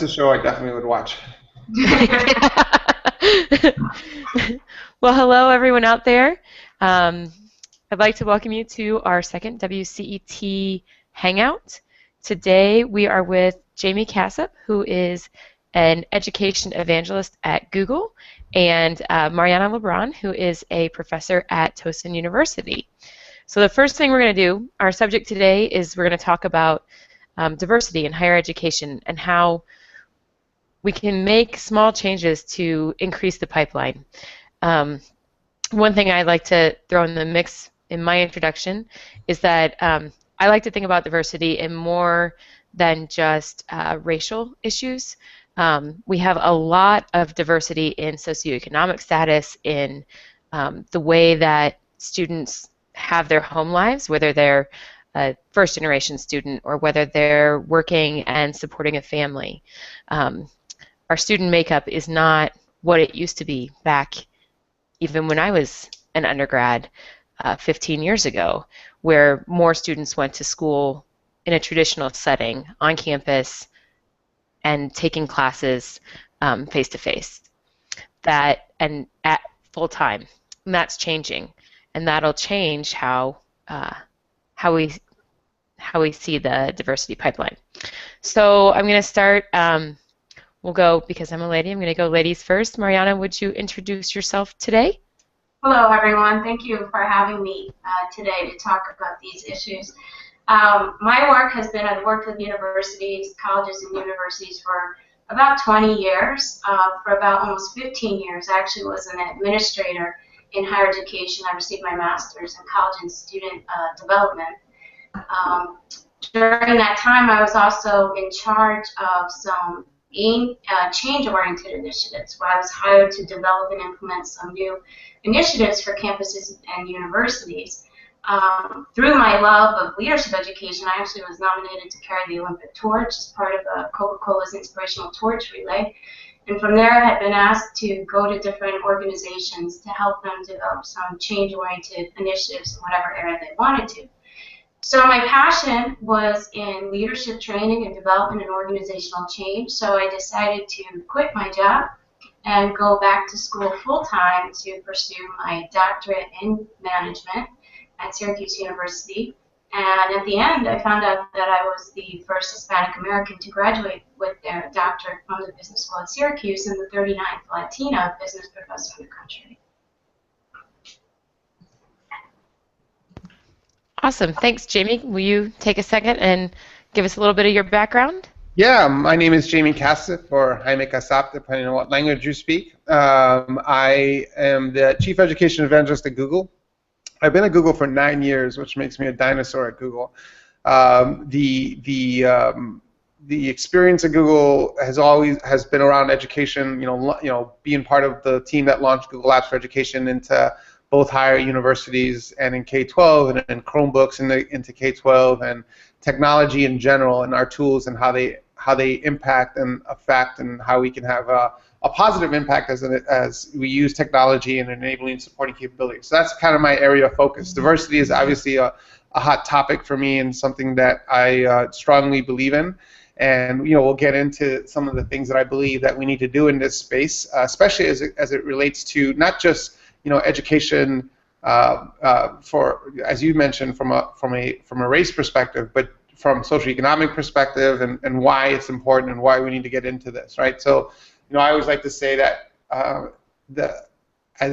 That's a show I definitely would watch. Well, hello everyone out there. I'd like to welcome you to our second WCET Hangout. Today we are with Jaime Casap, who is an education evangelist at Google, and Mariana Lebron, who is a professor at Towson University. So the first thing we're going to do, our subject today is we're going to talk about diversity in higher education and how we can make small changes to increase the pipeline. One thing I'd like to throw in the mix in my introduction is that I like to think about diversity in more than just racial issues. We have a lot of diversity in socioeconomic status, in the way that students have their home lives, whether they're a first-generation student or whether they're working and supporting a family. Our student makeup is not what it used to be back even when I was an undergrad 15 years ago, where more students went to school in a traditional setting on campus and taking classes face-to-face, and at full time. And that's changing, and that'll change how we see the diversity pipeline. So I'm going to start. We'll go, because I'm a lady, I'm going to go ladies first. Mariana, would you introduce yourself today? Hello, everyone. Thank you for having me today to talk about these issues. My work has been, I've worked with universities, colleges and universities for about 20 years. For about almost 15 years, I actually was an administrator in higher education. I received my master's in college and student development. During that time, I was also in charge of some change-oriented initiatives, where I was hired to develop and implement some new initiatives for campuses and universities. Through my love of leadership education, I actually was nominated to carry the Olympic torch as part of Coca-Cola's Inspirational Torch Relay. And from there, I had been asked to go to different organizations to help them develop some change-oriented initiatives in whatever area they wanted to. So my passion was in leadership training and development and organizational change, so I decided to quit my job and go back to school full-time to pursue my doctorate in management at Syracuse University. And at the end, I found out that I was the first Hispanic American to graduate with their doctorate from the business school at Syracuse and the 39th Latina business professor in the country. Awesome. Thanks, Jaime. Will you take a second and give us a little bit of your background? Yeah, my name is Jaime Casap, or Jaime Casap, depending on what language you speak. I am the Chief Education Evangelist at Google. I've been at Google for 9 years, which makes me a dinosaur at Google. The experience at Google has been around education. Being part of the team that launched Google Apps for Education into both higher universities and in K-12 and in Chromebooks into K-12 and technology in general and our tools and how they impact and affect and how we can have a positive impact as we use technology and enabling and supporting capabilities. So that's kind of my area of focus. Diversity is obviously a hot topic for me and something that I strongly believe in. And we'll get into some of the things that I believe that we need to do in this space, especially as it relates to not just education for, as you mentioned, from a race perspective, but from socioeconomic perspective and why it's important and why we need to get into this, right? So, I always like to say that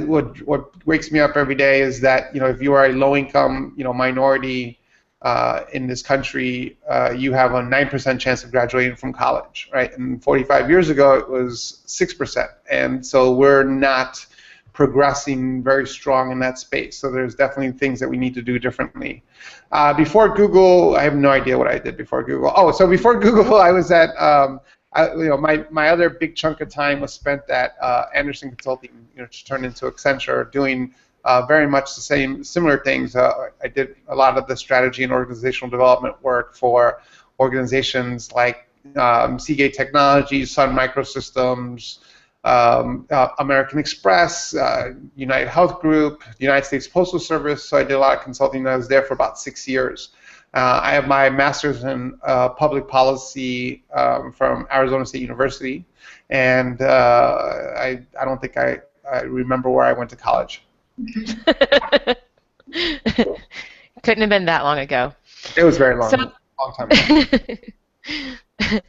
what wakes me up every day is that if you are a low-income minority in this country, you have a 9% chance of graduating from college, right? And 45 years ago, it was 6%, and so we're not progressing very strong in that space. So there's definitely things that we need to do differently. Before Google, I have no idea what I did before Google. Oh, so before Google, I was at, my other big chunk of time was spent at Anderson Consulting, which turned into Accenture, doing very much the similar things. I did a lot of the strategy and organizational development work for organizations like Seagate Technologies, Sun Microsystems, American Express, United Health Group, the United States Postal Service. So I did a lot of consulting. I was there for about 6 years. I have my master's in public policy from Arizona State University, and I don't think I remember where I went to college. Couldn't have been that long ago. It was very long, long time ago.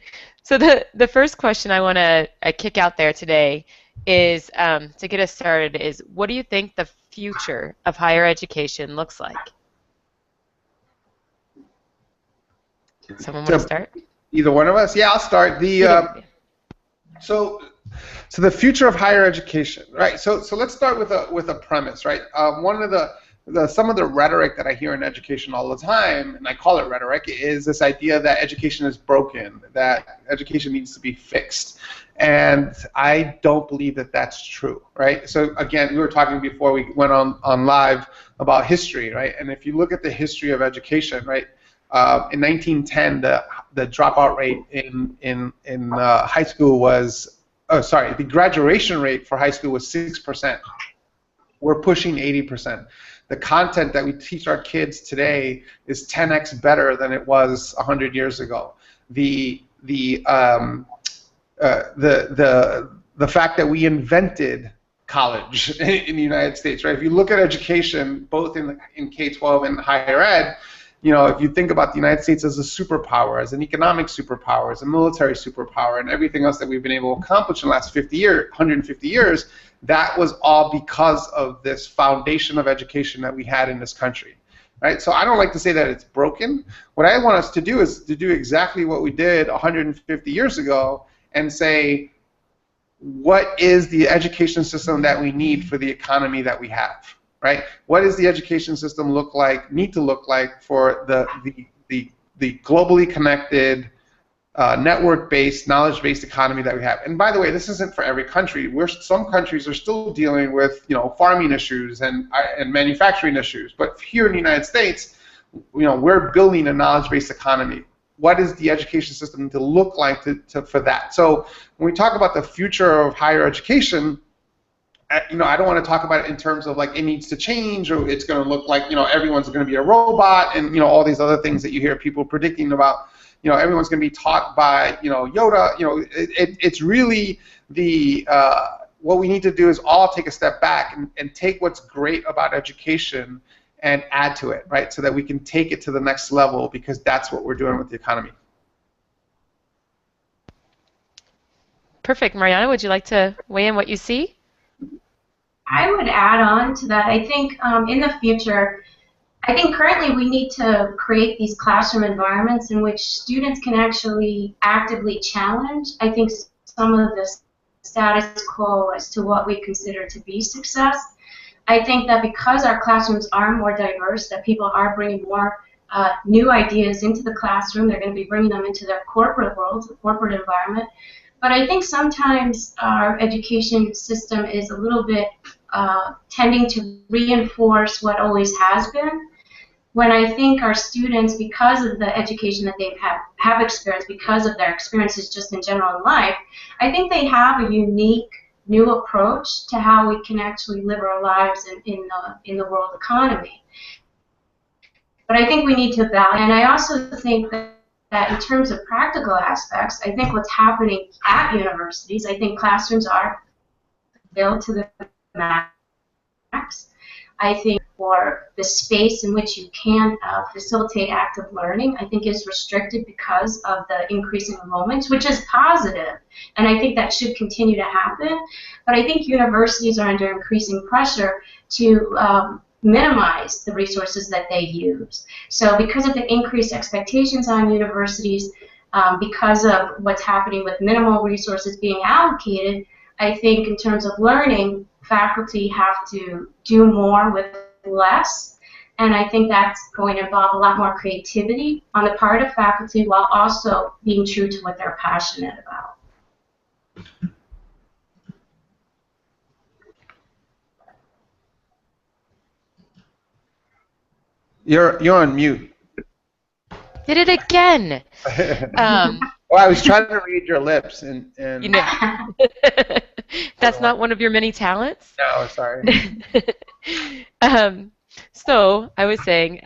So the first question I want to kick out there today is, to get us started, is what do you think the future of higher education looks like? Someone want to start? Either one of us? Yeah, I'll start. So the future of higher education, right? So let's start with a premise, right? One of some of the rhetoric that I hear in education all the time, and I call it rhetoric, is this idea that education is broken, that education needs to be fixed. And I don't believe that that's true, right? So again, we were talking before we went on live about history, right? And if you look at the history of education, right, in 1910, the dropout rate in high school was, the graduation rate for high school was 6%. We're pushing 80%. The content that we teach our kids today is 10x better than it was 100 years ago. The fact that we invented college in the United States, right? If you look at education, both in K-12 and higher ed, you know, if you think about the United States as a superpower, as an economic superpower, as a military superpower, and everything else that we've been able to accomplish in the last 150 years, that was all because of this foundation of education that we had in this country, right? So I don't like to say that it's broken. What I want us to do is to do exactly what we did 150 years ago and say, what is the education system that we need for the economy that we have? Right? What does the education system need to look like for the globally connected, network-based, knowledge-based economy that we have? And by the way, this isn't for every country. Some countries are still dealing with, you know, farming issues and manufacturing issues. But here in the United States, you know, we're building a knowledge-based economy. What does the education system need to look like for that? So when we talk about the future of higher education, you know, I don't want to talk about it in terms of like it needs to change or it's going to look like, you know, everyone's going to be a robot and, you know, all these other things that you hear people predicting about, you know, everyone's going to be taught by, you know, Yoda. You know, it's really what we need to do is all take a step back and take what's great about education and add to it, right, so that we can take it to the next level, because that's what we're doing with the economy. Perfect. Mariana, would you like to weigh in what you see? I would add on to that. I think in the future, I think currently we need to create these classroom environments in which students can actually actively challenge, I think, some of the status quo as to what we consider to be success. I think that because our classrooms are more diverse, that people are bringing more new ideas into the classroom, they're going to be bringing them into their corporate world, the corporate environment. But I think sometimes our education system is a little bit tending to reinforce what always has been, when I think our students, because of the education that they have experienced, because of their experiences just in general in life, I think they have a unique new approach to how we can actually live our lives in the world economy. But I think we need to value, and I also think that in terms of practical aspects, I think what's happening at universities, I think classrooms are built to the max. I think for the space in which you can facilitate active learning, I think is restricted because of the increasing enrollments, which is positive, and I think that should continue to happen. But I think universities are under increasing pressure to minimize the resources that they use. So because of the increased expectations on universities, because of what's happening with minimal resources being allocated, I think in terms of learning, faculty have to do more with less, and I think that's going to involve a lot more creativity on the part of faculty while also being true to what they're passionate about. You're on mute. Did it again. Well, I was trying to read your lips, and you know, that's not one of your many talents. No, sorry. So I was saying,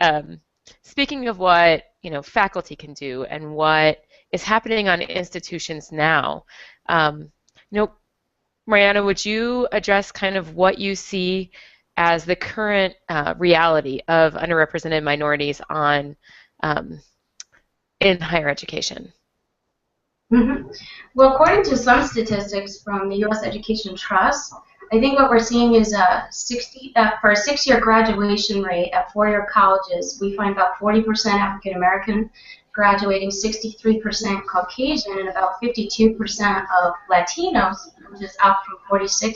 speaking of what faculty can do and what is happening on institutions now, you know, Mariana, would you address kind of what you see as the current reality of underrepresented minorities on in higher education? Mm-hmm. Well, according to some statistics from the U.S. Education Trust, I think what we're seeing is for a 6-year graduation rate at 4-year colleges, we find about 40% African American graduating, 63% Caucasian, and about 52% of Latinos, which is up from 46%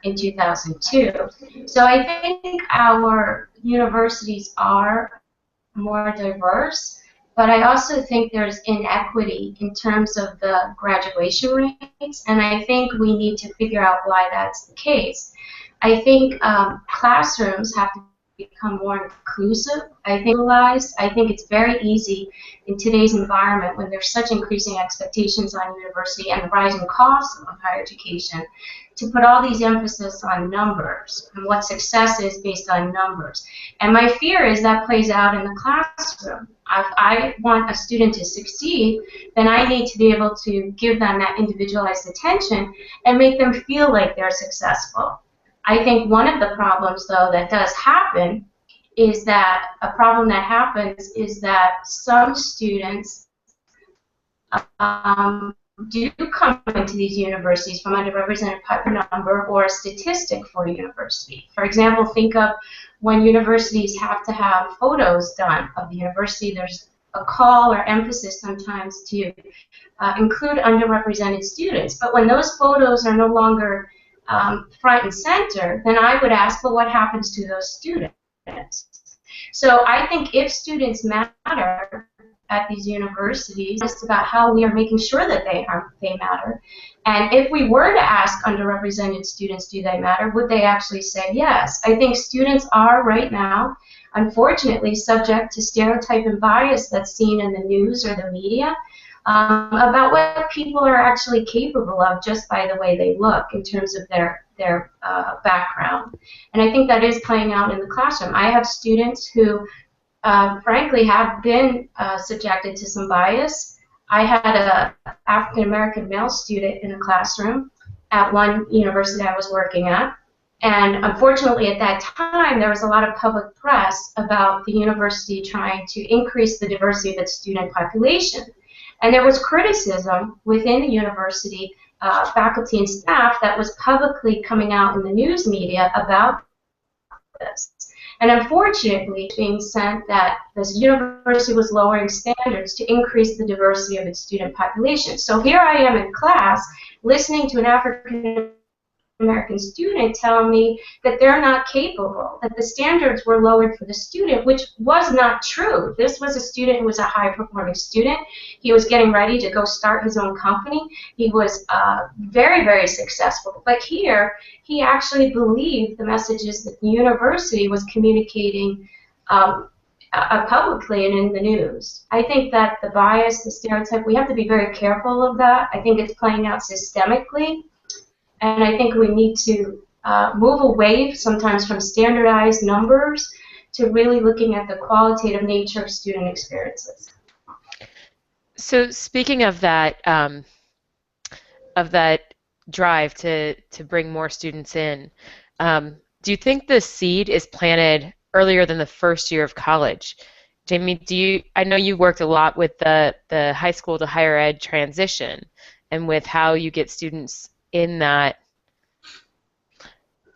in 2002. So I think our universities are more diverse, but I also think there's inequity in terms of the graduation rates, and I think we need to figure out why that's the case. I think classrooms have to become more inclusive. I think it's very easy in today's environment when there's such increasing expectations on university and the rising costs of higher education to put all these emphasis on numbers and what success is based on numbers. And my fear is that plays out in the classroom. If I want a student to succeed, then I need to be able to give them that individualized attention and make them feel like they're successful. I think one of the problems, though, that does happen is that some students do come into these universities from underrepresented population number or a statistic for a university. For example, think of when universities have to have photos done of the university. There's a call or emphasis sometimes to include underrepresented students. But when those photos are no longer front and center, then I would ask, well, what happens to those students? So I think if students matter at these universities, it's about how we are making sure that they matter. And if we were to ask underrepresented students, do they matter, would they actually say yes? I think students are right now, unfortunately, subject to stereotype and bias that's seen in the news or the media about what people are actually capable of just by the way they look in terms of their background. And I think that is playing out in the classroom. I have students who frankly have been subjected to some bias. I had an African-American male student in a classroom at one university I was working at, and unfortunately at that time there was a lot of public press about the university trying to increase the diversity of its student population. And there was criticism within the university, faculty and staff, that was publicly coming out in the news media about this. And unfortunately, being sent that this university was lowering standards to increase the diversity of its student population. So here I am in class listening to an African American student tell me that they're not capable, that the standards were lowered for the student, which was not true. This was a student who was a high-performing student. He was getting ready to go start his own company. He was very, very successful. But here, he actually believed the messages that the university was communicating publicly and in the news. I think that the bias, the stereotype, we have to be very careful of that. I think it's playing out systemically. And I think we need to move away sometimes from standardized numbers to really looking at the qualitative nature of student experiences. So speaking of that drive to bring more students in, do you think the seed is planted earlier than the first year of college? Jaime, I know you worked a lot with the high school to higher ed transition and with how you get students in that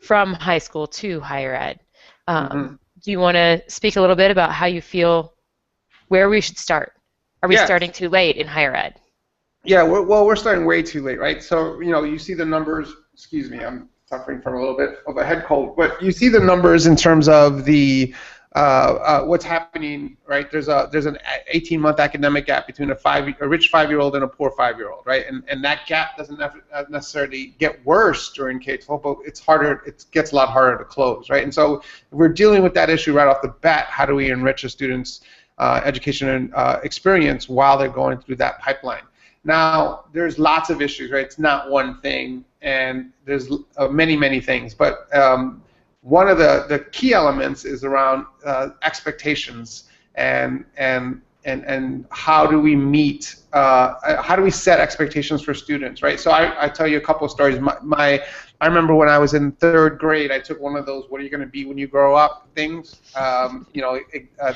from high school to higher ed. Do you want to speak a little bit about how you feel where we should start? Are we starting too late in higher ed? Yeah, we're starting way too late, right? So, you see the numbers, excuse me, I'm suffering from a little bit of a head cold, but you see the numbers in terms of the what's happening, right? There's an 18-month academic gap between a rich 5-year-old and a poor 5-year-old, right? And that gap doesn't necessarily get worse during K-12, but it gets a lot harder to close, right? And so if we're dealing with that issue right off the bat, how do we enrich a student's education and experience while they're going through that pipeline? Now, there's lots of issues, right? It's not one thing, and there's many, many things, but one of the key elements is around expectations and how do we meet, how do we set expectations for students, right? So I tell you a couple of stories. I remember when I was in 3rd grade, I took one of those "What are you going to be when you grow up?" things,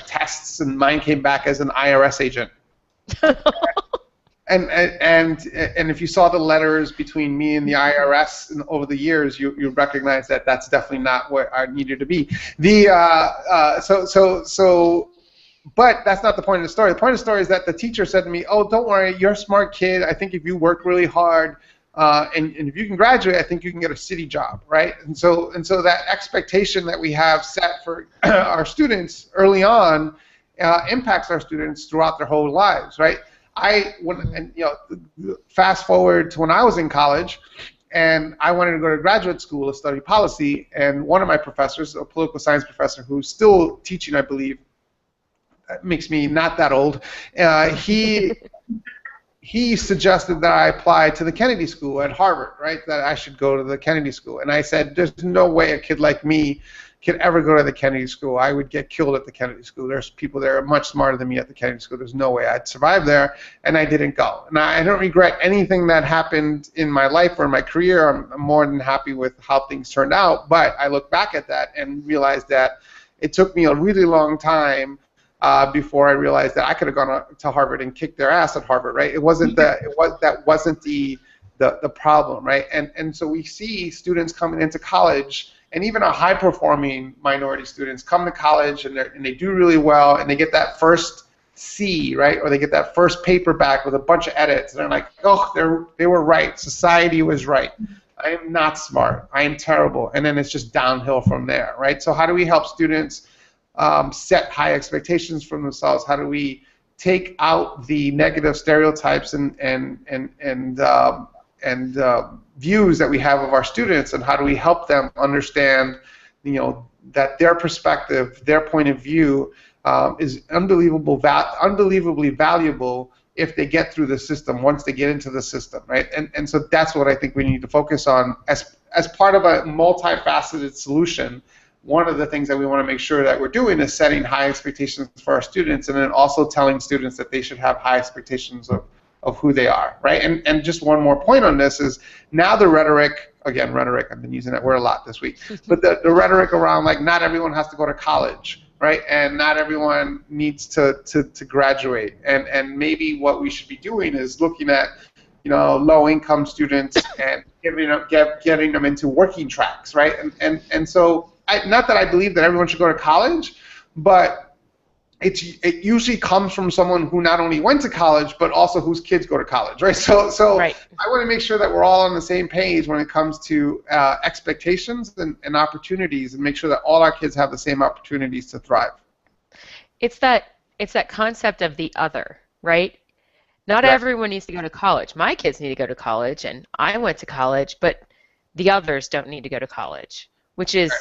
tests, and mine came back as an IRS agent. And if you saw the letters between me and the IRS over the years, you recognize that that's definitely not what I needed to be. But that's not the point of the story. The point of the story is that the teacher said to me, "Oh, don't worry, you're a smart kid. I think if you work really hard, and if you can graduate, I think you can get a city job," right? And so that expectation that we have set for our students early on impacts our students throughout their whole lives, right? Fast forward to when I was in college, and I wanted to go to graduate school to study policy, and one of my professors, a political science professor who's still teaching, I believe, that makes me not that old, he suggested that I apply to the Kennedy School at Harvard, right? That I should go to the Kennedy School. And I said, there's no way a kid like me could ever go to the Kennedy School. I would get killed at the Kennedy School. There's people there much smarter than me at the Kennedy School. There's no way I'd survive there, and I didn't go. And I don't regret anything that happened in my life or in my career. I'm more than happy with how things turned out, but I look back at that and realize that it took me a really long time before I realized that I could have gone to Harvard and kicked their ass at Harvard, right? That wasn't the problem, right? And so we see students coming into college, and even our high-performing minority students come to college and they do really well, and they get that first C, right? Or they get that first paper back with a bunch of edits, and they're like, oh, they were right. Society was right. I am not smart. I am terrible. And then it's just downhill from there, right? So how do we help students set high expectations for themselves? How do we take out the negative stereotypes and views that we have of our students, and how do we help them understand, that their perspective, their point of view is unbelievably valuable if they get through the system, once they get into the system, right? And so that's what I think we need to focus on as part of a multifaceted solution. One of the things that we want to make sure that we're doing is setting high expectations for our students, and then also telling students that they should have high expectations of who they are, right? And just one more point on this is now the rhetoric, again, rhetoric, I've been using that word a lot this week, but the rhetoric around, like, not everyone has to go to college, right? And not everyone needs to graduate. And maybe what we should be doing is looking at, low-income students and getting them into working tracks, right? And so, not that I believe that everyone should go to college, but it usually comes from someone who not only went to college, but also whose kids go to college, right? So right. I want to make sure that we're all on the same page when it comes to expectations and opportunities, and make sure that all our kids have the same opportunities to thrive. It's that concept of the other, right? Not right. Everyone needs to go to college. My kids need to go to college, and I went to college, but the others don't need to go to college, which is,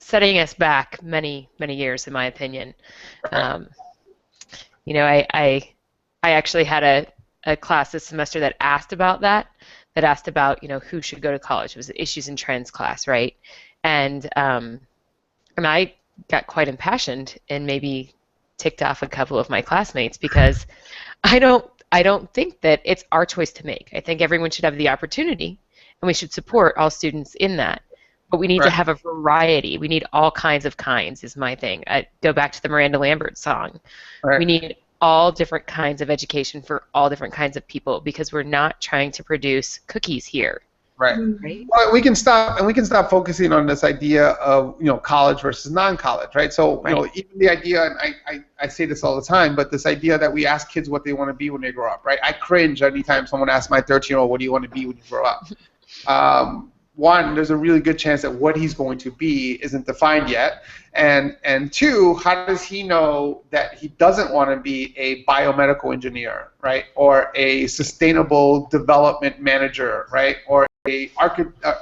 setting us back many, many years, in my opinion. I actually had a class this semester that asked about who should go to college. It was the Issues and Trends class, right? And I got quite impassioned and maybe ticked off a couple of my classmates, because I don't think that it's our choice to make. I think everyone should have the opportunity, and we should support all students in that. But we need to have a variety. We need all kinds of kinds, is my thing. I go back to the Miranda Lambert song. Right. We need all different kinds of education for all different kinds of people, because we're not trying to produce cookies here. Right. Well, we can stop focusing on this idea of college versus non-college, right? So even the idea, and I say this all the time, but this idea that we ask kids what they want to be when they grow up, right? I cringe anytime someone asks my 13-year-old, "What do you want to be when you grow up?" One, there's a really good chance that what he's going to be isn't defined yet, and two, how does he know that he doesn't want to be a biomedical engineer, right, or a sustainable development manager, right, or a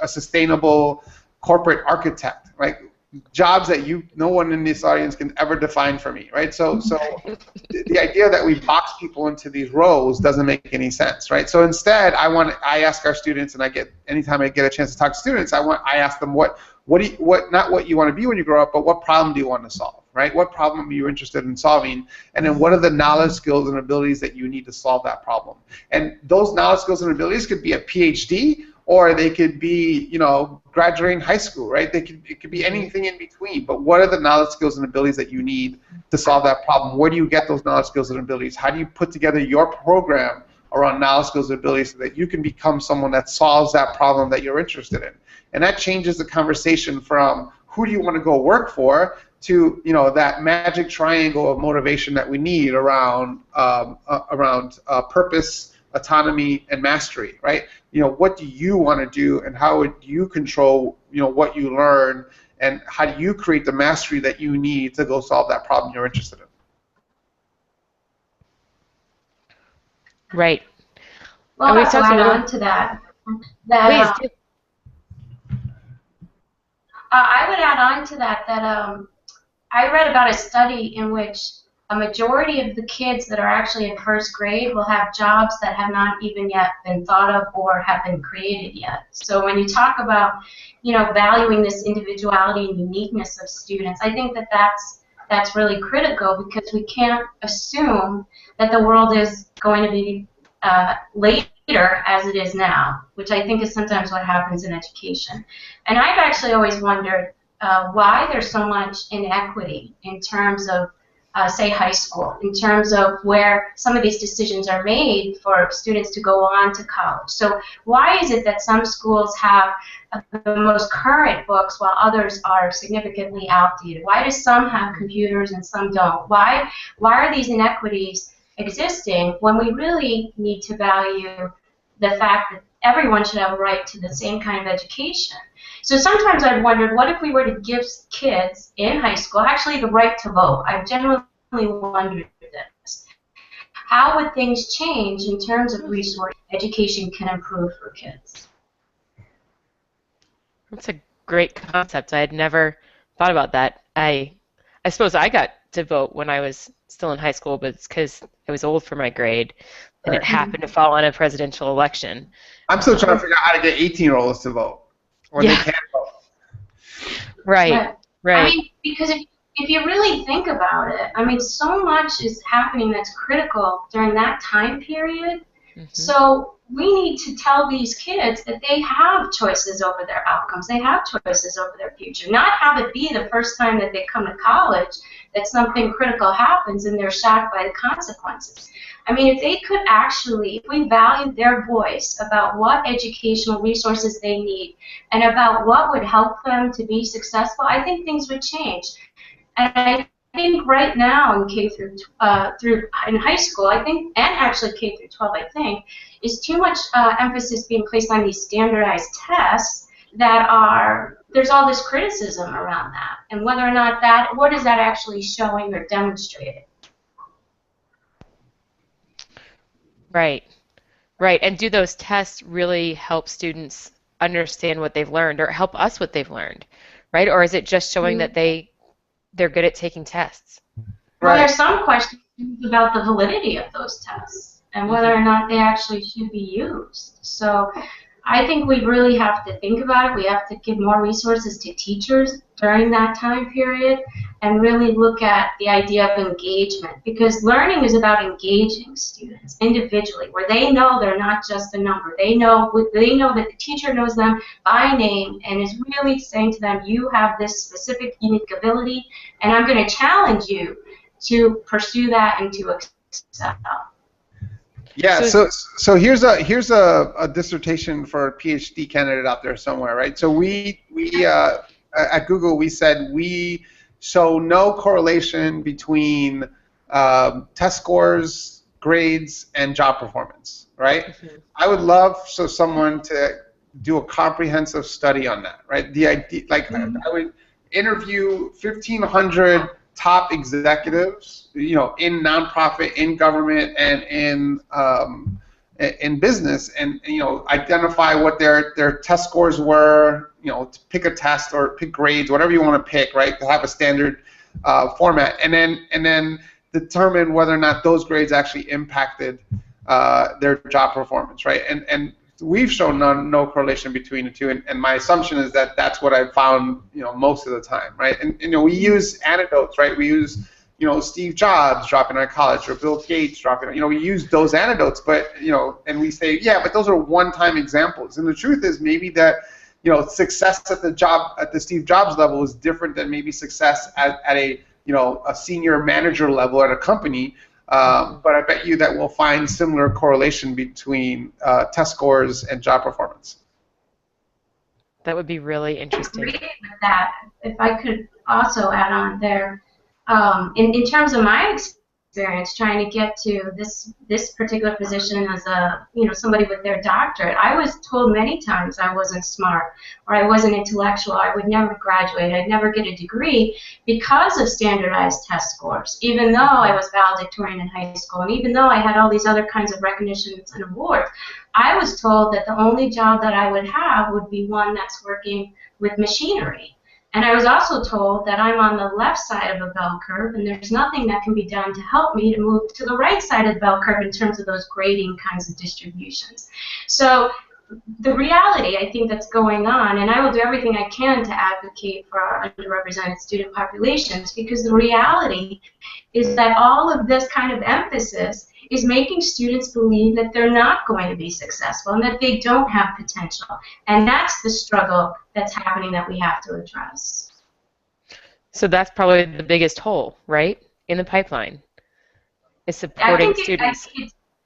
sustainable corporate architect, right? jobs that no one in this audience can ever define for me, right? So the idea that we box people into these roles doesn't make any sense, right? So instead, I ask our students, and anytime I get a chance to talk to students, I ask them not what you want to be when you grow up, but what problem do you want to solve, right? What problem are you interested in solving? And then what are the knowledge, skills, and abilities that you need to solve that problem? And those knowledge, skills, and abilities could be a PhD, or they could be, graduating high school, right? It could be anything in between. But what are the knowledge, skills, and abilities that you need to solve that problem? Where do you get those knowledge, skills, and abilities? How do you put together your program around knowledge, skills, and abilities so that you can become someone that solves that problem that you're interested in? And that changes the conversation from who do you want to go work for to that magic triangle of motivation that we need around purpose, autonomy, and mastery, right? What do you want to do, and how would you control, what you learn, and how do you create the mastery that you need to go solve that problem you're interested in? Right. Well, to add on to that, please do. I would add on to that I read about a study in which a majority of the kids that are actually in first grade will have jobs that have not even yet been thought of or have been created yet. So when you talk about, valuing this individuality and uniqueness of students, I think that's really critical, because we can't assume that the world is going to be later as it is now, which I think is sometimes what happens in education. And I've actually always wondered why there's so much inequity in terms of say high school, in terms of where some of these decisions are made for students to go on to college. So why is it that some schools have the most current books while others are significantly outdated? Why do some have computers and some don't? Why are these inequities existing when we really need to value the fact that everyone should have a right to the same kind of education? So sometimes I've wondered, what if we were to give kids in high school actually the right to vote? I've genuinely wondered this. How would things change in terms of resource education can improve for kids? That's a great concept. I had never thought about that. I suppose I got to vote when I was still in high school, but it's because I was old for my grade, and it happened to fall on a presidential election. I'm still trying to figure out how to get 18-year-olds to vote. Or they can't vote. Right. I mean, because if you really think about it, I mean, so much is happening that's critical during that time period. Mm-hmm. So we need to tell these kids that they have choices over their outcomes. They have choices over their future. Not have it be the first time that they come to college that something critical happens and they're shocked by the consequences. I mean, if they could actually, if we valued their voice about what educational resources they need and about what would help them to be successful, I think things would change. And I think right now in K through in high school, I think, and actually K through 12, I think, is too much emphasis being placed on these standardized tests that are, there's all this criticism around that, and whether or not what is that actually showing or demonstrating? Right. And do those tests really help students understand what they've learned, or help us what they've learned, right? Or is it just showing that they're good at taking tests? Well, there's some questions about the validity of those tests and whether or not they actually should be used. So I think we really have to think about it. We have to give more resources to teachers during that time period and really look at the idea of engagement, because learning is about engaging students individually, where they know they're not just a number. They know that the teacher knows them by name and is really saying to them, you have this specific unique ability, and I'm going to challenge you to pursue that and to excel. Yeah, so here's a dissertation for a PhD candidate out there somewhere, right? So we at Google, we said we show no correlation between test scores, grades, and job performance, right? Mm-hmm. I would love someone to do a comprehensive study on that, right? The idea, like, I would interview 1,500 top executives, in nonprofit, in government, and in business, and identify what their test scores were, to pick a test or pick grades, whatever you want to pick, right? To have a standard format, and then determine whether or not those grades actually impacted their job performance, right? And we've shown no correlation between the two, and my assumption is that that's what I've found, most of the time, right? And we use anecdotes, right? We use Steve Jobs dropping out of college, or Bill Gates dropping out. We use those anecdotes, but and we say, yeah, but those are one-time examples. And the truth is maybe that success at the Steve Jobs level is different than maybe success at a a senior manager level at a company. But I bet you that we'll find similar correlation between test scores and job performance. That would be really interesting. I agree with that. If I could also add on there. In terms of my experience trying to get to this particular position as somebody with their doctorate, I was told many times I wasn't smart or I wasn't intellectual, I would never graduate, I'd never get a degree because of standardized test scores, even though I was valedictorian in high school and even though I had all these other kinds of recognitions and awards. I was told that the only job that I would have would be one that's working with machinery. And I was also told that I'm on the left side of a bell curve and there's nothing that can be done to help me to move to the right side of the bell curve in terms of those grading kinds of distributions. So the reality, I think, that's going on, and I will do everything I can to advocate for our underrepresented student populations, because the reality is that all of this kind of emphasis is making students believe that they're not going to be successful and that they don't have potential. And that's the struggle that's happening that we have to address. So that's probably the biggest hole, right, in the pipeline, is supporting students.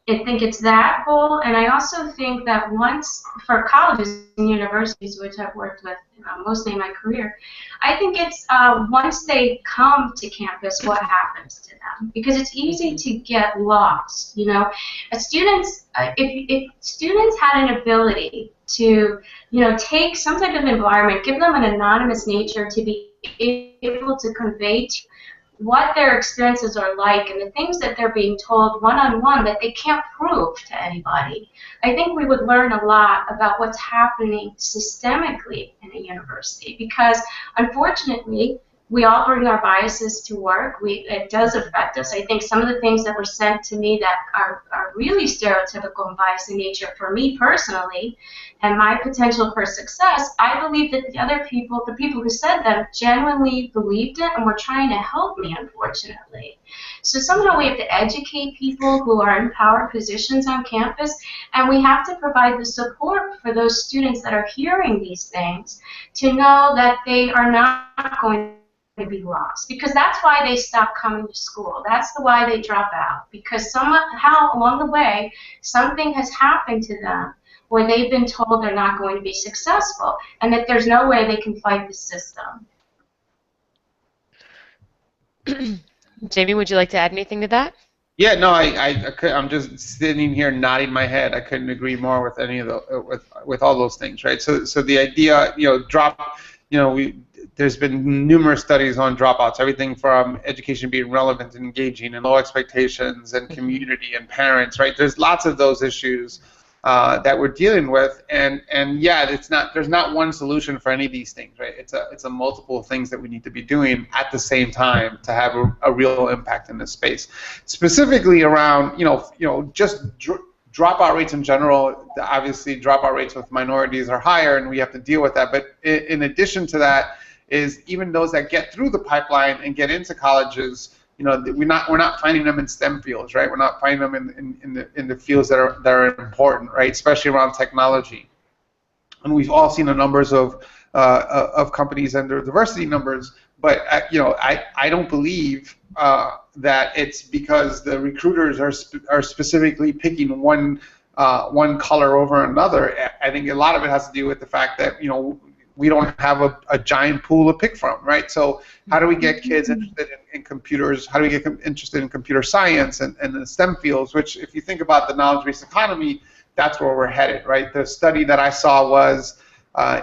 I think it's that hole, and I also think that once, for colleges and universities, which I've worked with mostly in my career, I think it's once they come to campus, what happens to them? Because it's easy to get lost, Students, if students had an ability to, take some type of environment, give them an anonymous nature to be able to convey to what their experiences are like and the things that they're being told one-on-one that they can't prove to anybody, I think we would learn a lot about what's happening systemically in a university, because unfortunately we all bring our biases to work. It does affect us. I think some of the things that were sent to me that are really stereotypical and biased in nature for me personally and my potential for success, I believe that the people who said them, genuinely believed it and were trying to help me, unfortunately. So somehow we have to educate people who are in power positions on campus, and we have to provide the support for those students that are hearing these things to know that they are not going to be lost, because that's why they stop coming to school. That's why they drop out, because somehow along the way something has happened to them where they've been told they're not going to be successful and that there's no way they can fight the system. Jamie, would you like to add anything to that? Yeah, no, I'm just sitting here nodding my head. I couldn't agree more with any of the with all those things, right? So the idea, there's been numerous studies on dropouts, everything from education being relevant and engaging, and low expectations, and community and parents, right? There's lots of those issues that we're dealing with, and yeah, there's not one solution for any of these things, right? It's a multiple things that we need to be doing at the same time to have a real impact in this space. Specifically around just dropout rates in general. Obviously, dropout rates with minorities are higher, and we have to deal with that. But in addition to that, is even those that get through the pipeline and get into colleges, we're not finding them in STEM fields, right? We're not finding them in the fields that are important, right? Especially around technology. And we've all seen the numbers of companies and their diversity numbers, but I don't believe that it's because the recruiters are specifically picking one color over another. I think a lot of it has to do with the fact that we don't have a giant pool to pick from, right? So how do we get kids interested in computers? How do we get them interested in computer science and the STEM fields, which if you think about the knowledge-based economy, that's where we're headed, right? The study that I saw was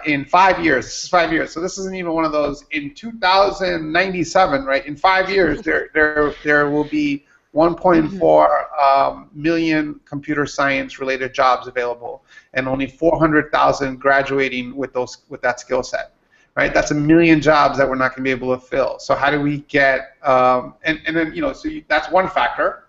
in 5 years, so this isn't even one of those, in 2097, right? In 5 years, there will be 1.4 million computer science related jobs available, and only 400,000 graduating with that skill set. Right, that's 1 million jobs that we're not going to be able to fill. So how do we get and then that's one factor.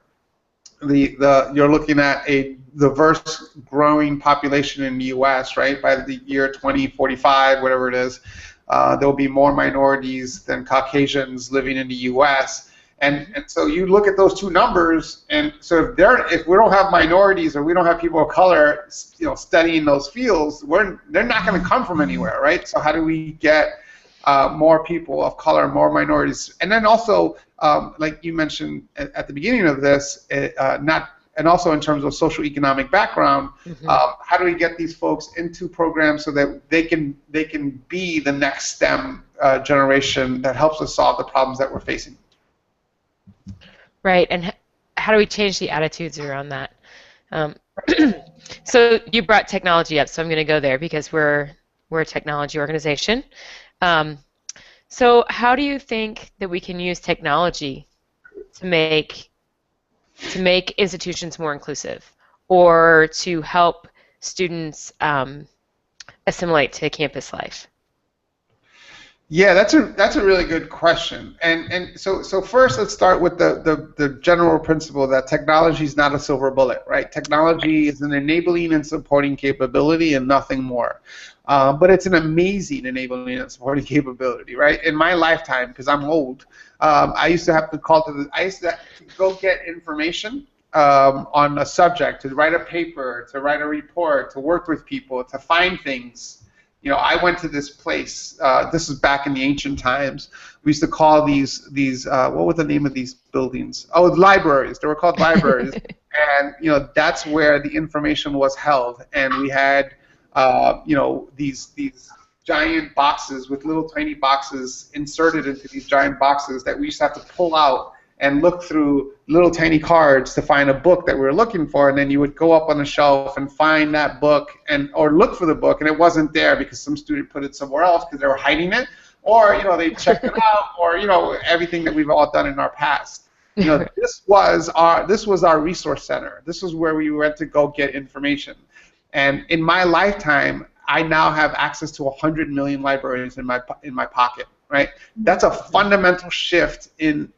You're looking at a diverse growing population in the U.S. Right, by the year 2045, whatever it is, there will be more minorities than Caucasians living in the U.S. And so you look at those two numbers, and so if we don't have minorities or we don't have people of color, studying those fields, they're not going to come from anywhere, right? So how do we get more people of color, more minorities, and then also, like you mentioned at the beginning of this, and also in terms of socioeconomic background, how do we get these folks into programs so that they can be the next STEM generation that helps us solve the problems that we're facing? Right, and how do we change the attitudes around that? So you brought technology up, so I'm going to go there because we're a technology organization. So how do you think that we can use technology to make institutions more inclusive, or to help students assimilate to campus life? Yeah, that's a really good question. And so first, let's start with the general principle that technology is not a silver bullet, right? Technology is an enabling and supporting capability and nothing more. But it's an amazing enabling and supporting capability, right? In my lifetime, because I'm old, I used to have to go get information on a subject, to write a paper, to write a report, to work with people, to find things. I went to this place. This is back in the ancient times. We used to call these what was the name of these buildings? Oh, libraries. They were called libraries, and that's where the information was held. And we had these giant boxes with little tiny boxes inserted into these giant boxes that we used to have to pull out and look through little tiny cards to find a book that we were looking for, and then you would go up on the shelf and find that book or look for the book, and it wasn't there because some student put it somewhere else because they were hiding it, or they checked it out, or everything that we've all done in our past. This was our resource center. This is where we went to go get information. And in my lifetime, I now have access to 100 million libraries in my pocket. Right, that's a fundamental shift in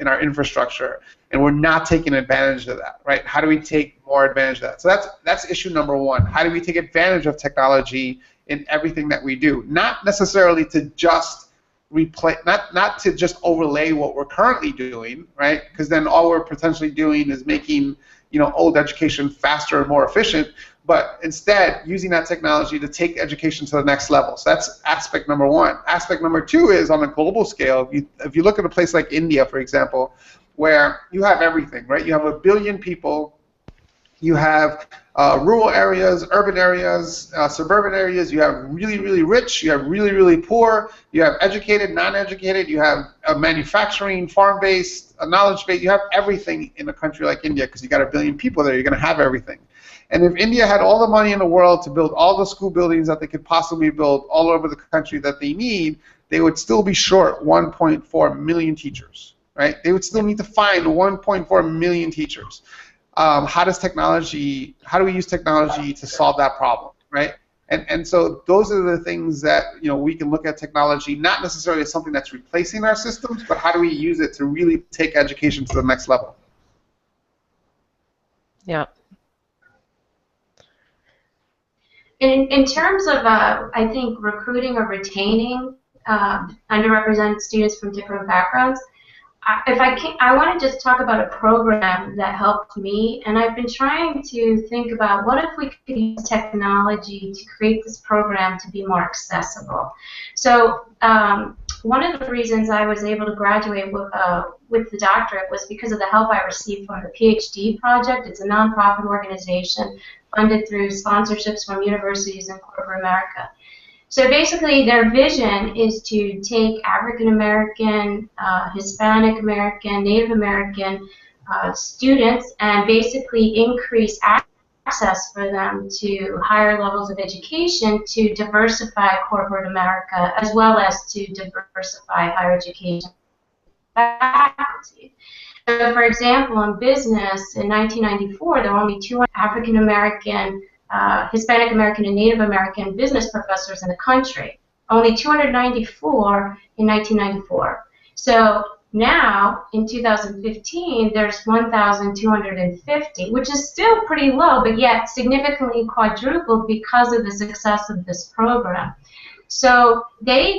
our infrastructure, and we're not taking advantage of that. Right? How do we take more advantage of that? So that's issue number one. How do we take advantage of technology in everything that we do? Not necessarily to just replace, not to just overlay what we're currently doing, right? Because then all we're potentially doing is making old education faster and more efficient. But instead, using that technology to take education to the next level. So that's aspect number one. Aspect number two is on a global scale. If you look at a place like India, for example, where you have everything, right? You have 1 billion people. You have rural areas, urban areas, suburban areas. You have really, really rich. You have really, really poor. You have educated, non-educated. You have manufacturing, farm-based, knowledge-based. You have everything in a country like India because you got 1 billion people there. You're going to have everything. And if India had all the money in the world to build all the school buildings that they could possibly build all over the country that they need, they would still be short 1.4 million teachers, right? They would still need to find 1.4 million teachers. How do we use technology to solve that problem, right? And so those are the things that we can look at technology, not necessarily as something that's replacing our systems, but how do we use it to really take education to the next level? Yeah. In terms of, I think, recruiting or retaining underrepresented students from different backgrounds, I want to just talk about a program that helped me, and I've been trying to think about what if we could use technology to create this program to be more accessible. So one of the reasons I was able to graduate with the doctorate was because of the help I received from the PhD project. It's a nonprofit organization funded through sponsorships from universities in corporate America. So basically, their vision is to take African American, Hispanic American, Native American students and basically increase access for them to higher levels of education to diversify corporate America as well as to diversify higher education faculty. So, for example, in business, in 1994, there were only 200 African American, Hispanic American, and Native American business professors in the country. Only 294 in 1994. So now, in 2015, there's 1,250, which is still pretty low, but yet significantly quadrupled because of the success of this program. So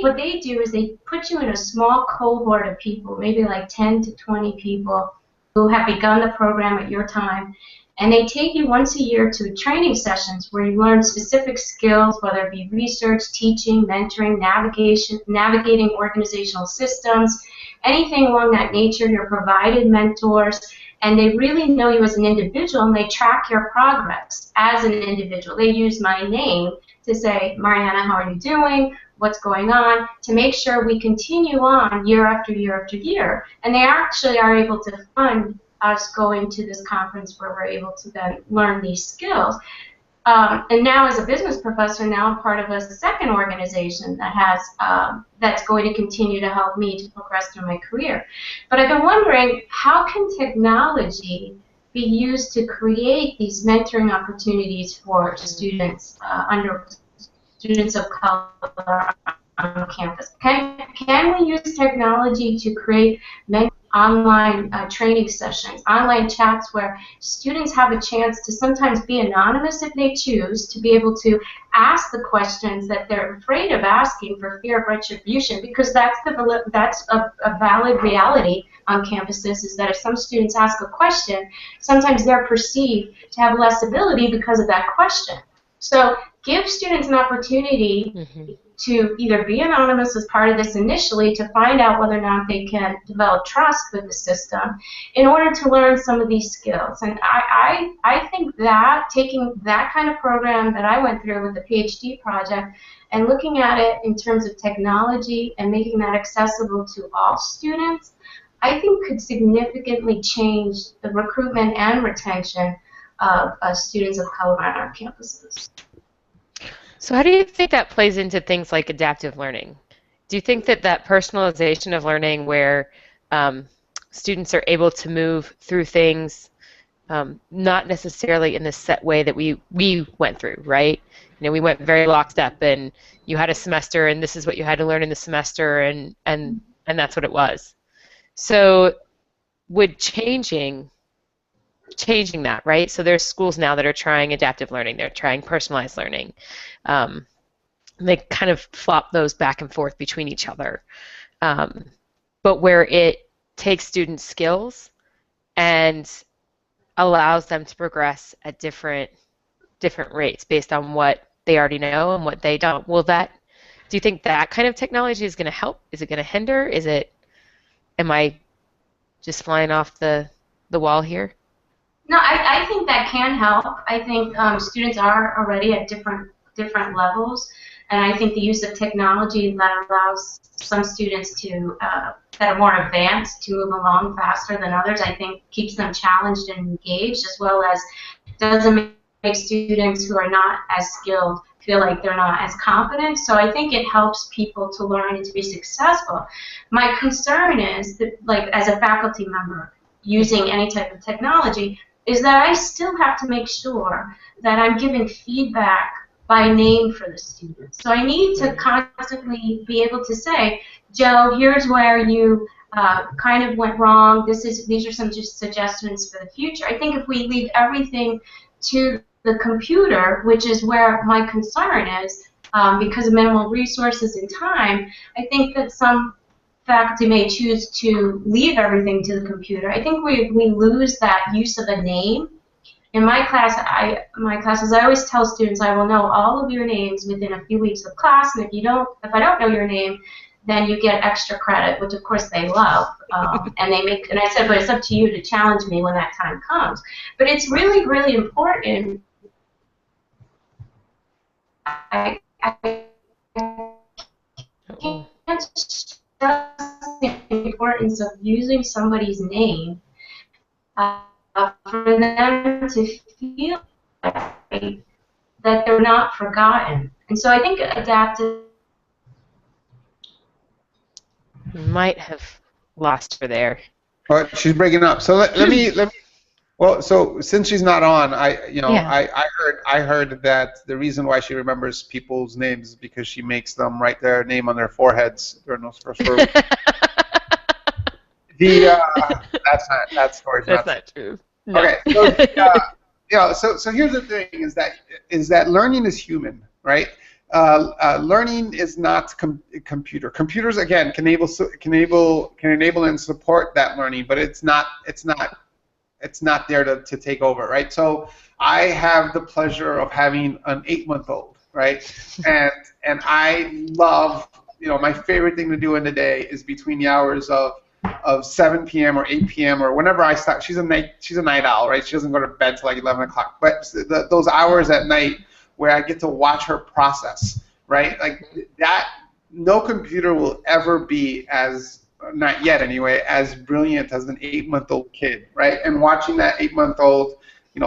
what they do is they put you in a small cohort of people, maybe like 10 to 20 people who have begun the program at your time, and they take you once a year to training sessions where you learn specific skills, whether it be research, teaching, mentoring, navigating organizational systems, anything along that nature. You're provided mentors, and they really know you as an individual, and they track your progress as an individual. They use my name to say, Mariana, how are you doing? What's going on? To make sure we continue on year after year after year. And they actually are able to fund us going to this conference where we're able to then learn these skills. And now, as a business professor, now I'm part of a second organization that has that's going to continue to help me to progress through my career. But I've been wondering, how can technology be used to create these mentoring opportunities for students students of color on campus? Can we use technology to create online training sessions, online chats where students have a chance to sometimes be anonymous if they choose, to be able to ask the questions that they're afraid of asking for fear of retribution, because that's a valid reality on campuses, is that if some students ask a question, sometimes they're perceived to have less ability because of that question. So give students an opportunity to either be anonymous as part of this initially, to find out whether or not they can develop trust with the system in order to learn some of these skills. And I think that taking that kind of program that I went through with the PhD project and looking at it in terms of technology and making that accessible to all students, I think could significantly change the recruitment and retention of students of color on our campuses. So how do you think that plays into things like adaptive learning? Do you think that that personalization of learning where students are able to move through things not necessarily in the set way that we went through, right? You know, we went very lockstep, and you had a semester, and this is what you had to learn in the semester, and that's what it was. So would changing that, right? So there's schools now that are trying adaptive learning. They're trying personalized learning. They kind of flop those back and forth between each other. But where it takes students' skills and allows them to progress at different rates based on what they already know and what they don't. Do you think that kind of technology is going to help? Is it going to hinder? Am I just flying off the wall here? No, I think that can help. I think students are already at different levels, and I think the use of technology that allows some students to that are more advanced to move along faster than others, I think keeps them challenged and engaged, as well as doesn't make students who are not as skilled feel like they're not as confident. So I think it helps people to learn and to be successful. My concern is that, like, as a faculty member using any type of technology, is that I still have to make sure that I'm giving feedback by name for the students. So I need to constantly be able to say, Joe, here's where you kind of went wrong. These are some just suggestions for the future. I think if we leave everything to the computer, which is where my concern is, because of minimal resources and time, I think that some faculty may choose to leave everything to the computer. I think we lose that use of a name. In my classes, I always tell students, I will know all of your names within a few weeks of class, and if I don't know your name, then you get extra credit, which of course they love. And I said, but it's up to you to challenge me when that time comes. But it's really, really important. I can't stress the importance of using somebody's name for them to feel that they're not forgotten. And so I think adaptive... You might have lost her there. Oh, she's breaking up. So let me. Well, so since she's not on, Yeah. I heard that the reason why she remembers people's names is because she makes them write their name on their foreheads during those first 4 weeks. The that story's That's not. not true. No. Okay, so so here's the thing: is that learning is human, right? Learning is not computer. Computers again can enable and support that learning, but it's not there to take over, right? So I have the pleasure of having an 8-month-old, right? And I love, my favorite thing to do in the day is between the hours of 7 p.m. or 8 p.m. or whenever I start. She's a night owl, right? She doesn't go to bed till like 11 o'clock. But those hours at night where I get to watch her process, right? Like that, no computer will ever be as, not yet anyway, as brilliant as an 8-month-old kid, right? And watching that 8-month-old,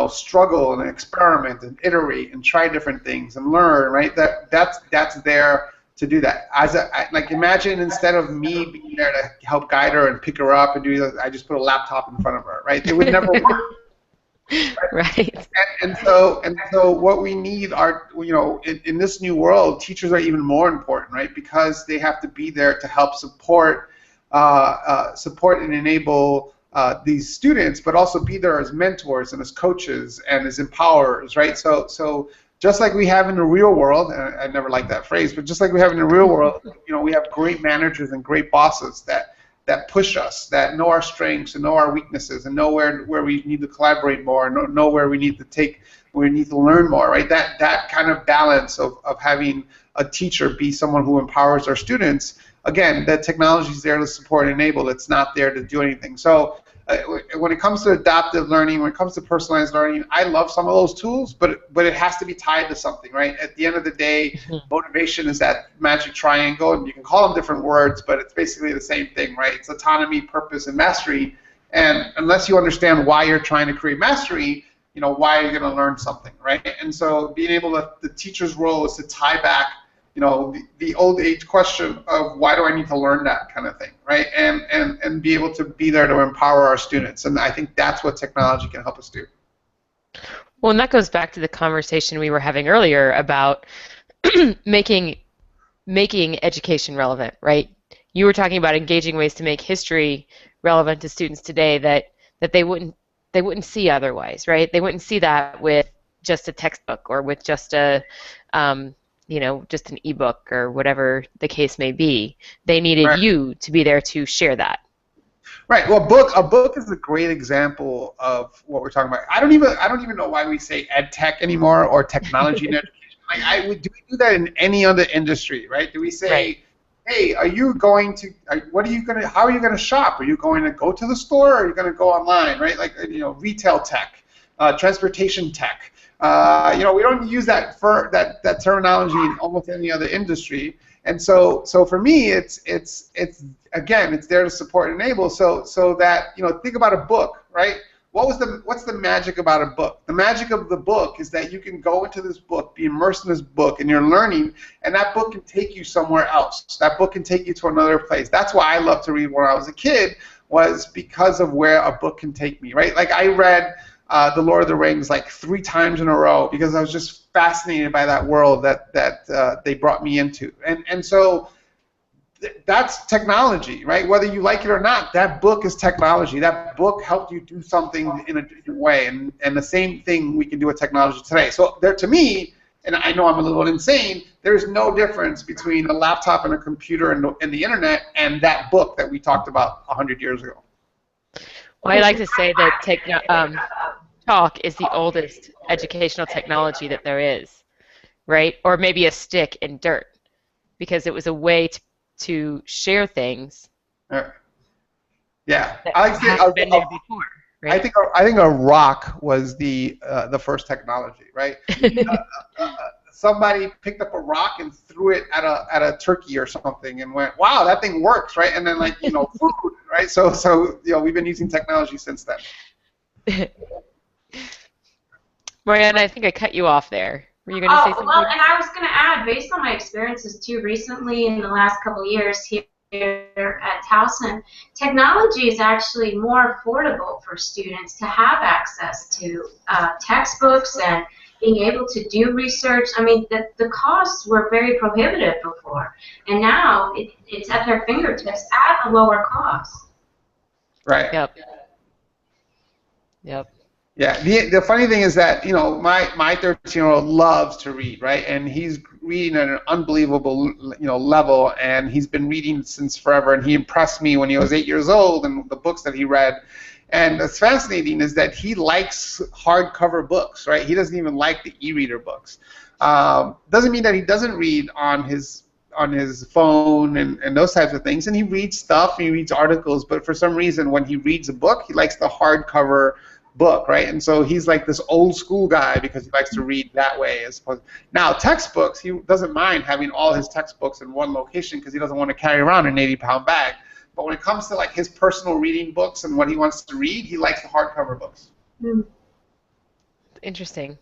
struggle and experiment and iterate and try different things and learn, right? That's there to do that. Like imagine instead of me being there to help guide her and pick her up and do that, I just put a laptop in front of her, right? It would never work. Right. And so what we need are, in this new world, teachers are even more important, right? Because they have to be there to help support and enable these students, but also be there as mentors and as coaches and as empowerers, right? So just like we have in the real world, and I never like that phrase, but just like we have in the real world, we have great managers and great bosses that push us, that know our strengths and know our weaknesses and know where we need to collaborate more, and know where we need to learn more, right? That kind of balance of having a teacher be someone who empowers our students. Again, that technology is there to support and enable. It's not there to do anything. So when it comes to adaptive learning, when it comes to personalized learning, I love some of those tools, but it has to be tied to something, right? At the end of the day, motivation is that magic triangle, and you can call them different words, but it's basically the same thing, right? It's autonomy, purpose, and mastery. And unless you understand why you're trying to create mastery, why are you going to learn something, right? And so being able to, the teacher's role is to tie back the old age question of why do I need to learn that kind of thing, right? And be able to be there to empower our students. And I think that's what technology can help us do. Well, and that goes back to the conversation we were having earlier about making education relevant, right? You were talking about engaging ways to make history relevant to students today that they wouldn't see otherwise, right? They wouldn't see that with just a textbook or with just a just an ebook or whatever the case may be. They needed you to be there to share that. Right. Well, a book is a great example of what we're talking about. I don't even know why we say ed tech anymore or technology in education. Like, do we do that in any other industry, right? Do we say, hey, how are you going to shop? Are you going to go to the store, or are you going to go online, right? Like, retail tech, transportation tech. We don't use that terminology in almost any other industry, and so for me, it's again, it's there to support and enable. So that think about a book, right? What's the magic about a book? The magic of the book is that you can go into this book, be immersed in this book, and you're learning, and that book can take you somewhere else. That book can take you to another place. That's why I loved to read when I was a kid, was because of where a book can take me, right? Like I read The Lord of the Rings like 3 times in a row because I was just fascinated by that world that they brought me into. And so that's technology, right? Whether you like it or not, that book is technology. That book helped you do something in a different way. And the same thing we can do with technology today. So there, to me, and I know I'm a little insane, there's no difference between a laptop and a computer and the internet and that book that we talked about 100 years ago. Well, I like to say that chalk is the oldest educational technology that there is, right? Or maybe a stick and dirt, because it was a way to share things. Yeah, been there before, right? I think a rock was the first technology, right? Somebody picked up a rock and threw it at a turkey or something and went, wow, that thing works, right? And then food, right? So we've been using technology since then. Mariana, I think I cut you off there. Were you going to say something? Well, and I was going to add, based on my experiences too recently in the last couple of years here here at Towson, technology is actually more affordable for students to have access to textbooks and being able to do research. I mean, the costs were very prohibitive before, and now it's at their fingertips at a lower cost. Right. Yep. Yep. Yeah, the funny thing is that, you know, my 13-year-old loves to read, right? And he's reading at an unbelievable, you know, level, and he's been reading since forever, and he impressed me when he was 8 years old and the books that he read. And what's fascinating is that he likes hardcover books, right? He doesn't even like the e-reader books. Doesn't mean that he doesn't read on his phone and those types of things, and he reads stuff, and he reads articles, but for some reason when he reads a book, he likes the hardcover book, right? And so he's like this old school guy because he likes to read that way. As opposed now, textbooks, he doesn't mind having all his textbooks in one location because he doesn't want to carry around an 80-pound bag. But when it comes to like his personal reading books and what he wants to read, he likes the hardcover books. Interesting.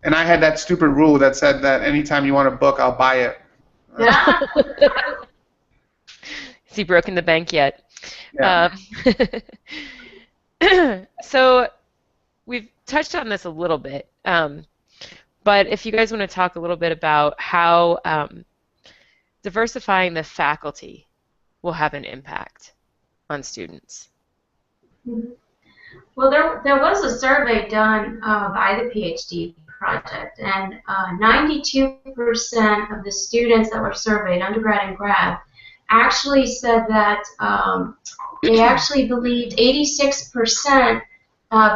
And I had that stupid rule that said that anytime you want a book, I'll buy it. Yeah. Has he broken the bank yet? Yeah. So we've touched on this a little bit, but if you guys want to talk a little bit about how diversifying the faculty will have an impact on students. Well, there was a survey done by the PhD project, and 92% of the students that were surveyed, undergrad and grad, actually said that they actually believed 86%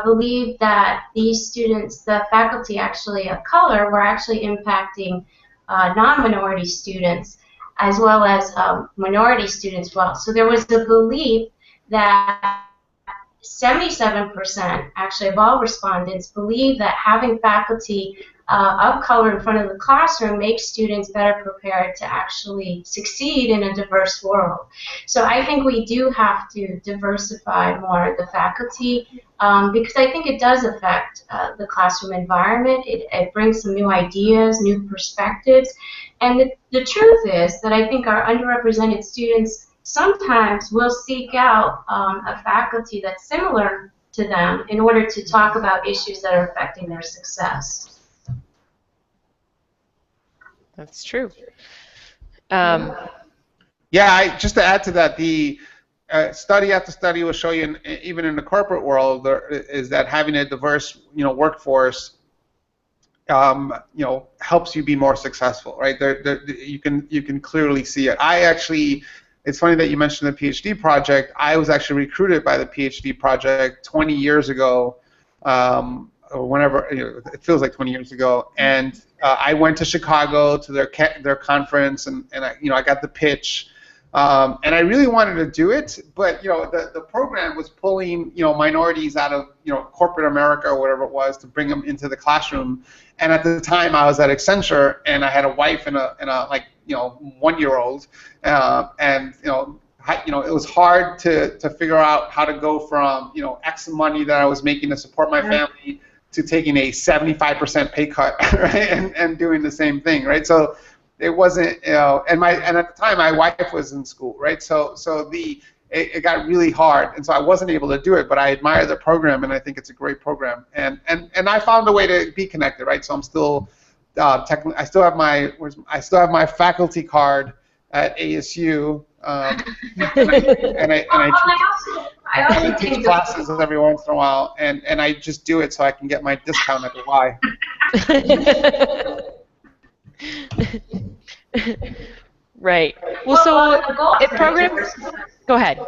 believed that these students, the faculty actually of color, were actually impacting non-minority students as well as minority students as well. So there was a belief that 77% actually of all respondents believe that having faculty of color in front of the classroom makes students better prepared to actually succeed in a diverse world. So I think we do have to diversify more the faculty because I think it does affect the classroom environment. It brings some new ideas, new perspectives. And the truth is that I think our underrepresented students sometimes will seek out a faculty that's similar to them in order to talk about issues that are affecting their success. That's true. Yeah, just to add to that, the study after study will show you, even in the corporate world, is that having a diverse, workforce, helps you be more successful, right? You can clearly see it. It's funny that you mentioned the PhD project. I was actually recruited by the PhD project 20 years ago, or whenever, it feels like 20 years ago, and I went to Chicago to their conference, and I got the pitch, and I really wanted to do it, but the program was pulling minorities out of corporate America or whatever it was to bring them into the classroom, and at the time I was at Accenture, and I had a wife and a 1-year-old, and it was hard to figure out how to go from X money that I was making to support my family to taking a 75% pay cut, right, and doing the same thing, right? So it wasn't, and at the time my wife was in school, right? So it got really hard, and so I wasn't able to do it. But I admire the program, and I think it's a great program, and I found a way to be connected, right? So I'm still I still have my faculty card at ASU, and I teach classes every once in a while, and I just do it so I can get my discount at the Y. Right. Well, so it programs. Go ahead.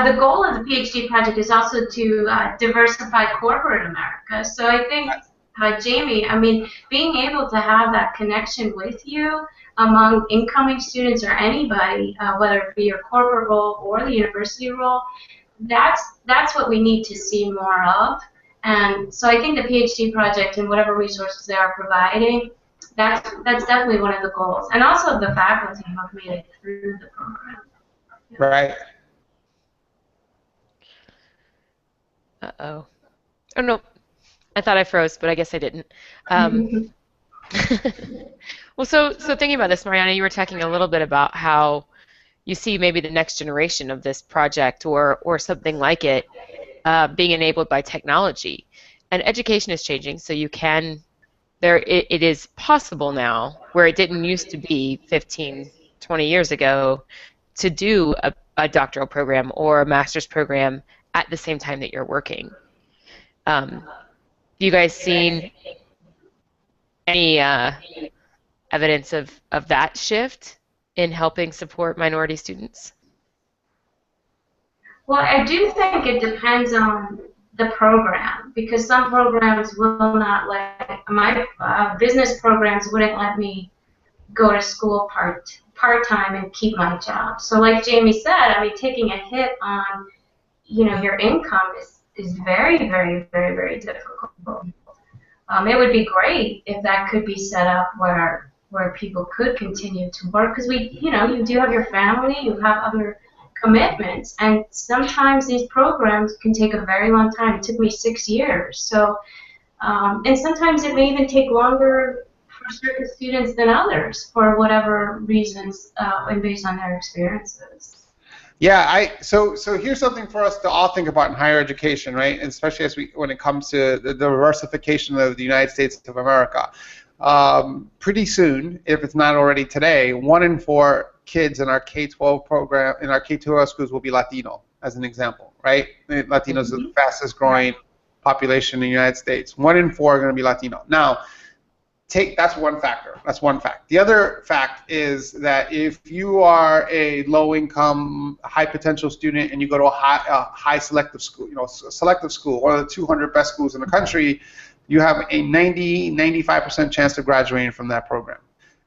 The goal of the PhD project is also to diversify corporate America. So I think, Jamie, being able to have that connection with you among incoming students or anybody, whether it be your corporate role or the university role, that's what we need to see more of. And so I think the PhD project and whatever resources they are providing, that's definitely one of the goals. And also the faculty who have made it through the program. Right. Uh-oh. Oh, no. I thought I froze, but I guess I didn't. Well, so thinking about this, Mariana, you were talking a little bit about how you see maybe the next generation of this project or something like it being enabled by technology. And education is changing, so you can, it is possible now, where it didn't used to be 15, 20 years ago, to do a doctoral program or a master's program at the same time that you're working. You guys seen any evidence of that shift in helping support minority students? Well, I do think it depends on the program, because some programs will not let, my business programs wouldn't let me go to school part-time and keep my job. So like Jamie said, I mean, taking a hit on, your income is very, very, very, very difficult. It would be great if that could be set up where people could continue to work, because you do have your family, you have other commitments, and sometimes these programs can take a very long time. It took me 6 years. So, and sometimes it may even take longer for certain students than others for whatever reasons, and based on their experiences. Yeah, so here's something for us to all think about in higher education, right? And especially when it comes to the diversification of the United States of America. Pretty soon, if it's not already today, 1 in 4 kids in our K-12 program, in our K-12 schools, will be Latino, as an example, right? Latinos are the fastest growing population in the United States. 1 in 4 are going to be Latino. Now, that's one factor. That's one fact. The other fact is that if you are a low-income, high-potential student and you go to a high selective school, selective school, one of the 200 best schools in the country, you have a 95% chance of graduating from that program.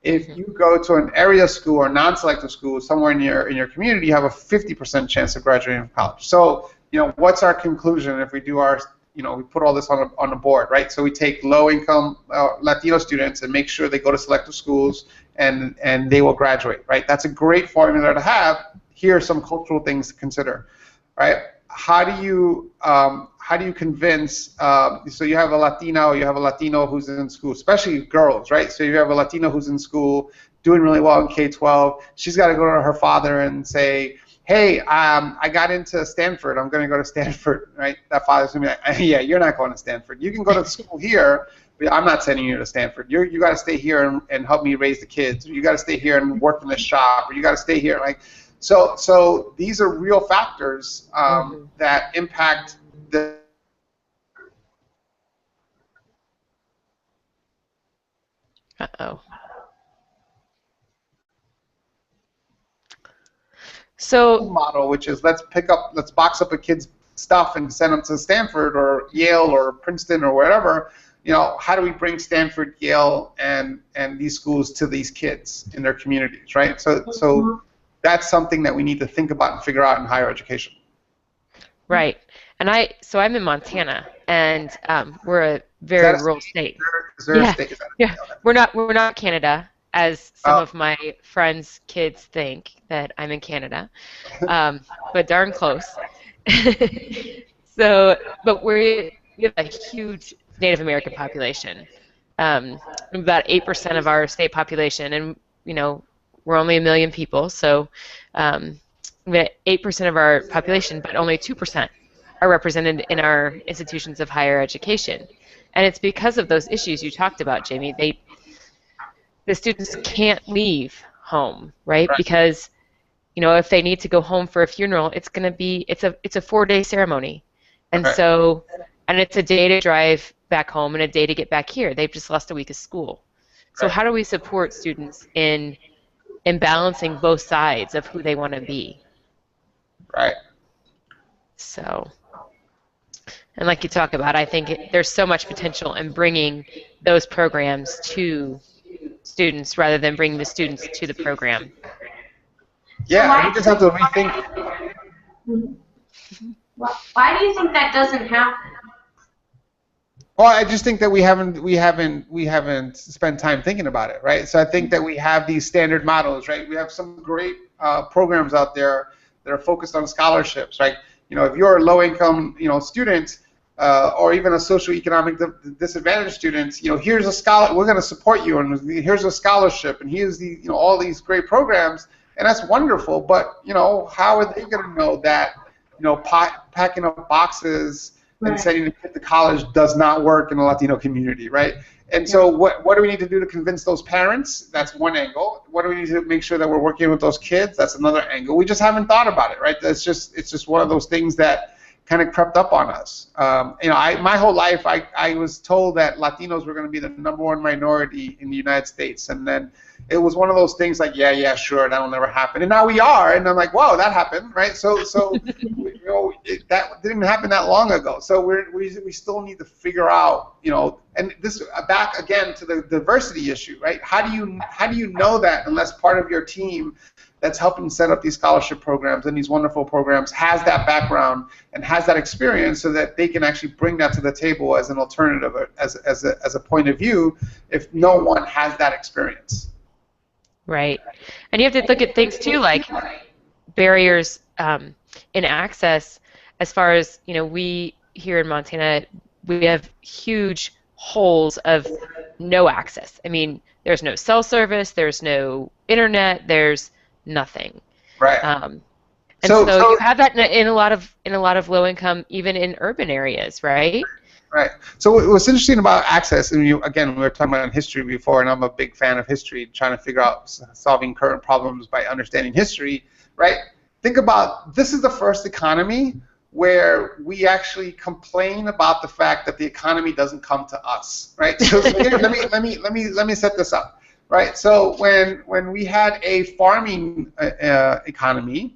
If you go to an area school or non-selective school somewhere in your community, you have a 50% chance of graduating from college. So, what's our conclusion if we do we put all this on the board, right? So we take low-income Latino students and make sure they go to selective schools and they will graduate, right? That's a great formula to have. Here are some cultural things to consider, right? How do you convince? So you have a Latino who's in school, especially girls, right? So you have a Latino who's in school doing really well in K-12. She's got to go to her father and say, hey, I got into Stanford. I'm going to go to Stanford, right? That father's going to be like, yeah, you're not going to Stanford. You can go to school here, but I'm not sending you to Stanford. You got to stay here and help me raise the kids. Or you got to stay here and work in the shop. Or you got to stay here. Like, so these are real factors that impact the. Uh-oh. So model, which is let's box up a kid's stuff and send them to Stanford or Yale or Princeton or wherever. How do we bring Stanford, Yale, and these schools to these kids in their communities, right? So that's something that we need to think about and figure out in higher education. Right, and I'm in Montana, and we're a very rural state. Is there a state? Yeah, we're not Canada, as some of my friends' kids think that I'm in Canada, but darn close. But we have a huge Native American population, about 8% of our state population, and we're only 1 million people, so we have 8% of our population, but only 2% are represented in our institutions of higher education, and it's because of those issues you talked about, Jamie. The students can't leave home, right? Because, if they need to go home for a funeral, it's a 4-day ceremony, and so it's a day to drive back home and a day to get back here. They've just lost a week of school. So how do we support students in balancing both sides of who they want to be? Right. So, and like you talk about, I think there's so much potential in bringing those programs to students rather than bringing the students to the program. Yeah, we just have to rethink. Why do you think that doesn't happen? Well, I just think that we haven't spent time thinking about it, right? So I think that we have these standard models, right? We have some great programs out there that are focused on scholarships, right? If you're a low-income, student, or even a socioeconomic disadvantaged student, here's a scholar. We're going to support you, and here's a scholarship, and here's all these great programs. and that's wonderful. But how are they going to know that packing up boxes and sending a kid to college does not work in the Latino community, right? And so what do we need to do to convince those parents? That's one angle. What do we need to make sure that we're working with those kids? That's another angle. We just haven't thought about it, right? It's just one of those things that kind of crept up on us. My whole life I was told that Latinos were going to be the #1 minority in the United States, and then it was one of those things like, yeah, sure, that'll never happen. And now we are, and I'm like, whoa, that happened, right? So that didn't happen that long ago. So we still need to figure out, and this back again to the diversity issue, right? How do you know that unless part of your team that's helping set up these scholarship programs and these wonderful programs has that background and has that experience, so that they can actually bring that to the table as an alternative, as a point of view, if no one has that experience. Right. And you have to look at things too, like barriers in access. As far as, we here in Montana, we have huge holes of no access. I mean, there's no cell service, there's no internet, there's nothing. Right. And so you have that in a lot of low income, even in urban areas, right? Right. So what's interesting about access, and again, we were talking about history before, and I'm a big fan of history, trying to figure out solving current problems by understanding history, right? Think about, this is the first economy where we actually complain about the fact that the economy doesn't come to us, right? So here, let me set this up, right? So when we had a farming economy,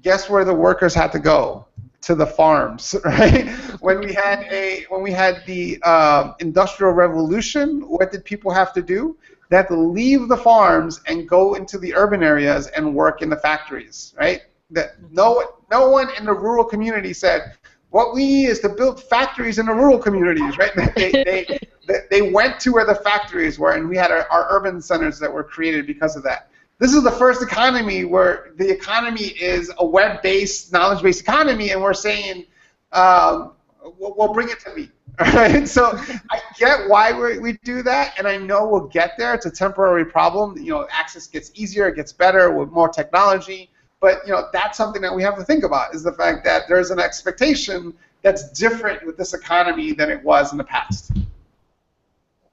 guess where the workers had to go? To the farms, right? When we had the Industrial Revolution, what did people have to do? They had to leave the farms and go into the urban areas and work in the factories, right? That no one in the rural community said, what we need is to build factories in the rural communities, right? They went to where the factories were, and we had our urban centers that were created because of that. This is the first economy where the economy is a web-based, knowledge-based economy, and we're saying, well, bring it to me. Right? So I get why we do that, and I know we'll get there. It's a temporary problem. Access gets easier, it gets better with more technology. But that's something that we have to think about, is the fact that there's an expectation that's different with this economy than it was in the past.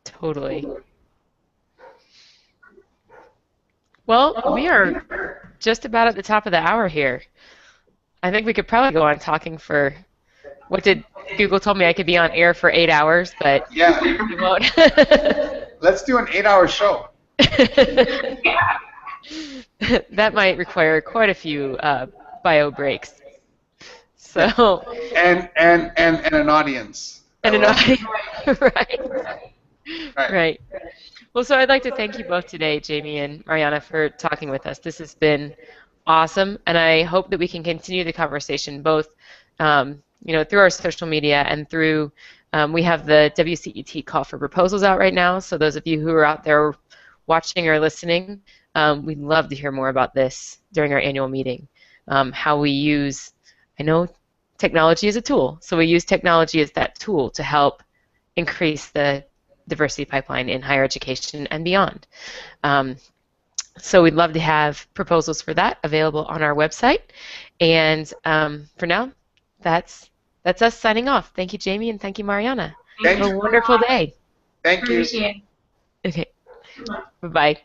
Totally. Well, we are just about at the top of the hour here. I think we could probably go on talking for, Google told me I could be on air for 8 hours, but yeah, we won't. Let's do an 8-hour show. That might require quite a few bio breaks. So. And an audience. And an audience, right. Well, so I'd like to thank you both today, Jaime and Mariana, for talking with us. This has been awesome, and I hope that we can continue the conversation both, through our social media and through. We have the WCET call for proposals out right now. So those of you who are out there watching or listening, we'd love to hear more about this during our annual meeting. How we use, I know, technology is a tool, so we use technology as that tool to help increase the diversity pipeline in higher education and beyond. So we'd love to have proposals for that available on our website. And for now, that's us signing off. Thank you, Jaime, and thank you, Mariana. Have a wonderful day. Thank you. Appreciate it. Okay. Bye-bye.